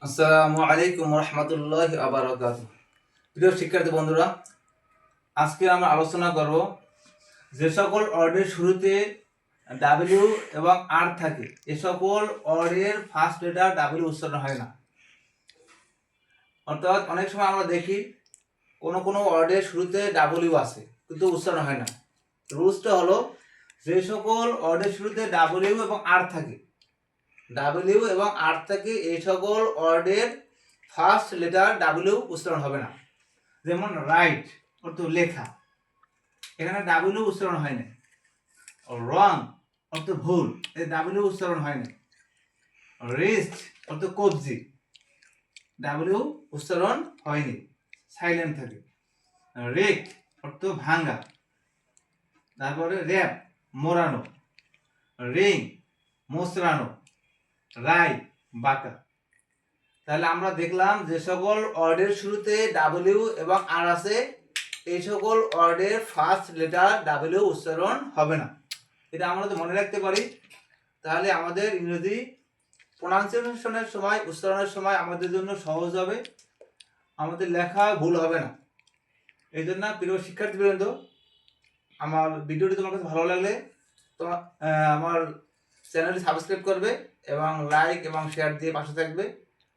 আসসালামু আলাইকুম রহমতুল্লাহি ওয়া বারাকাতুহু। প্রিয় শিক্ষার্থী বন্ধুরা, আজকে আমরা আলোচনা করব যে সকল ওয়ার্ডের শুরুতে ডাব্লিউ এবং আর থাকে এ সকল ওয়ার্ডের ফার্স্ট লেটার ডাব্লিউ উচ্চারণ হয় না। অর্থাৎ অনেক সময় আমরা দেখি কোনো ওয়ার্ডের শুরুতে ডাব্লিউ আছে কিন্তু উচ্চারণ হয় না। রুলসটা হলো যে সকল ওয়ার্ডের শুরুতে ডাব্লিউ এবং আর থাকে এই সকল ওয়ার্ডের ফার্স্ট লেটার ডাব্লিউ উচ্চারণ হবে না। যেমন রাইট অর্থ লেখা, এখানে ডাব্লিউ উচ্চারণ হয় না। রং অর্থ ভুল, এই ডাব্লিউ উচ্চারণ হয় না। রিস্ট অর্থ কবজি, ডাব্লিউ উচ্চারণ হয়নি, সাইলেন্ট থাকে। রেক অর্থ ভাঙ্গা, তারপরে র্যাপ মোড়ানো, রিং মোচড়ানো, রাই বাঁকা। তাহলে আমরা দেখলাম যে সকল ওয়ার্ডের শুরুতে ডাব্লিউ এবং আর আছে এই সকল ওয়ার্ডের ফার্স্ট লেটার ডাব্লিউ উচ্চারণ হবে না। এটা আমরা যদি মনে রাখতে পারি তাহলে আমাদের ইংরেজি প্রোনাউন্সিয়েশনের সময়, উচ্চারণের সময় আমাদের জন্য সহজ হবে, আমাদের লেখা ভুল হবে না। এই জন্য প্রিয় শিক্ষার্থীবৃন্দ, আমার ভিডিওটি তোমার কাছে ভালো লাগলে তোমার আমার চ্যানেলটি সাবস্ক্রাইব করবে এবং লাইক এবং শেয়ার দিয়ে পাশে থাকবে।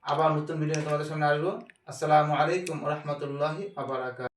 আবার নতুন ভিডিও তোমাদের সামনে আসবো। আসসালামু আলাইকুম ওয়া রাহমাতুল্লাহি ওয়া বারাকাতুহু।